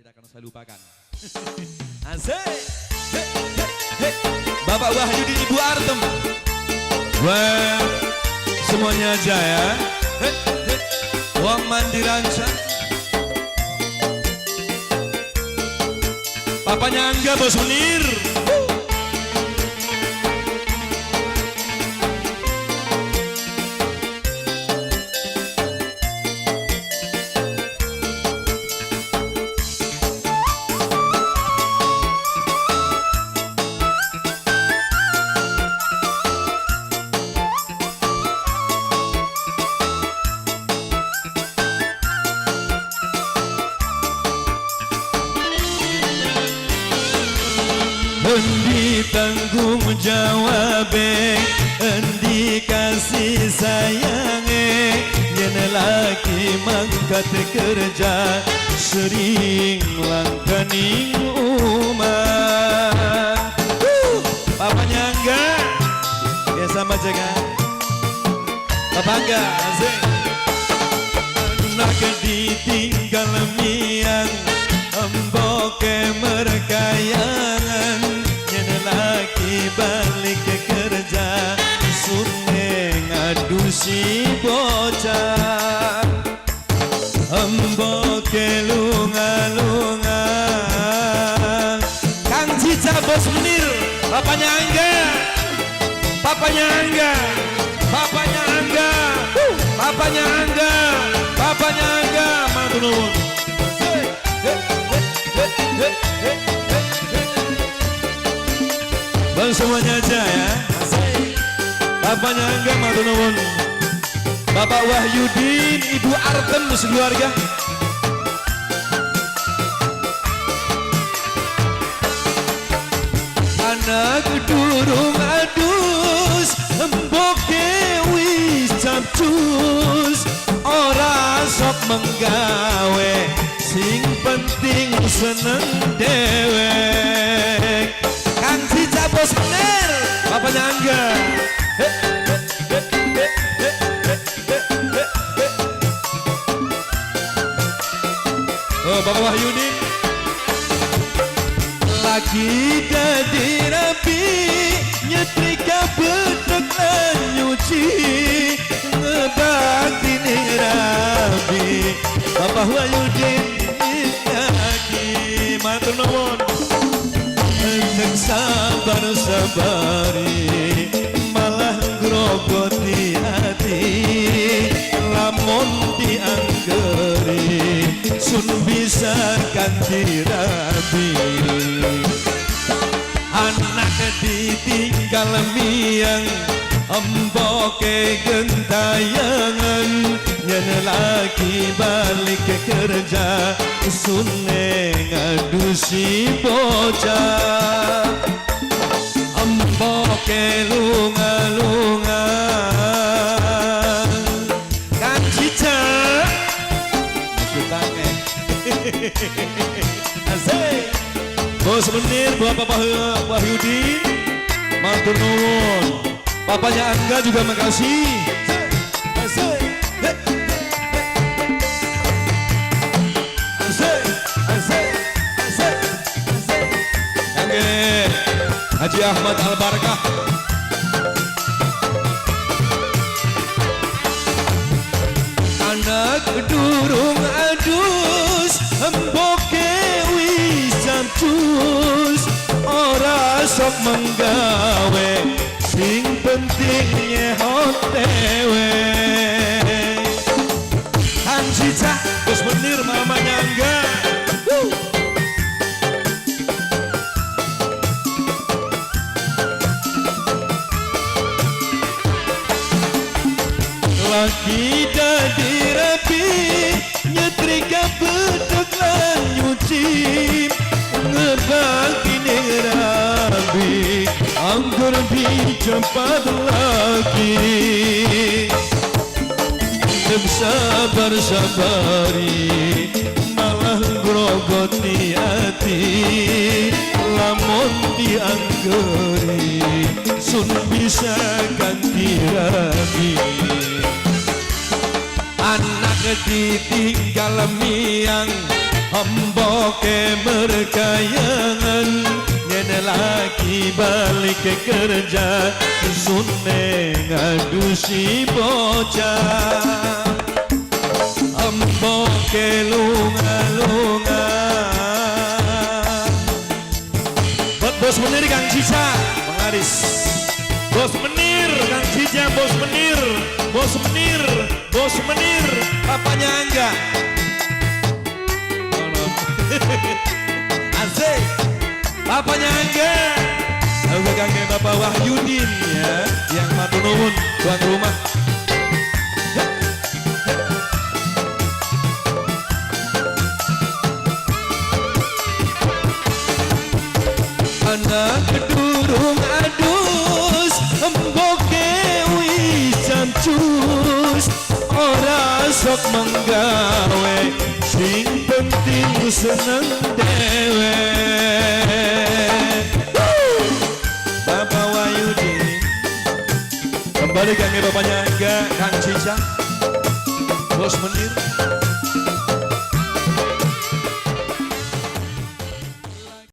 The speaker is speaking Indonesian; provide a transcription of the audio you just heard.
tidak akan saya lupakan. Asik. Bapak Wahyudi, Ibu Artem. Wah, semuanya aja ya. Wong Mandiransa. Papanya Angga, Bos Munir. Endi tanggung jawab, endi kasih sayang, yen laki mangkat kerja sering langkani umah. Papanya Angga, ya sama jaga. Papa Angga, asik. Anak ditinggal miang, emboke merkayangan, yen laki balik ke kerja suneng adu si bocah. Emboke lunga-lunga, Kang Cica, Bos Munir. Papanya Angga, papanya Angga, papanya Angga, papanya Angga, papanya Angga, matur nuwun. bang semuanya aja ya. Papanya Angga, matur nuwun. Bapak Wahyudi, Ibu Artem sekeluarga. Anak durung adus, emboke wis capcus, ora sok menggawe, sing penting seneng dewek. Kang Cica, Bos Munir. Papanya Angga. Oh, Bapak Wahyudi. Lagi dadi rapi, nyetrika bedek lan nyuci, ngebakti ning rapi. Bapak Wahyudin lagi Matur nuwun. Enteng sabar-sabari, malah grogoti hati, lamun dianggeri sun bisa ganti rabi. Anak ditinggal miang, emboke gentayangan, yen lagi balik ke kerja suneng adu si bocah. Emboke lunga-lunga, Kang Cica. asik. Bos Munir, Bapak Wahyudi, matur nuwun. Papanya Angga juga makasih. Asik. Asik. Asik. Asik. Asik. Oke, Haji Ahmad Al-Barakah. Anak durung adus, emboke wis capcus, ora sok menggawe, sing penting nyehot dewek. Kang Cica, Bos Munir, mamanya Angga. Lagi dadi rapi, nyetrika bedek lan nyuci, ngebakti ning rabi, anggur cepat lagi. Dem sabar-sabari, malah grogoti hati, lamun dianggeri sun bisa ganti rabi. Anak ditinggal miang, Amboke merkayangan ngene lagi balik ke kerja sunne ngadusi bocah Amboke lunga-lunga buat bos menir Kang Cica pengaris bos menir Kang Cica bos menir bos menir bos menir papanya Angga Asik papanya Angga lalu kakek Bapak Wahyudin ya yang matur nuwun tuan rumah ya. Anak kedurung adus emboke wis cancus ora sok menggawe sing penting seneng dewe Bapak Wahyudin kembali kami bapaknya Angga Kang Cica bos menir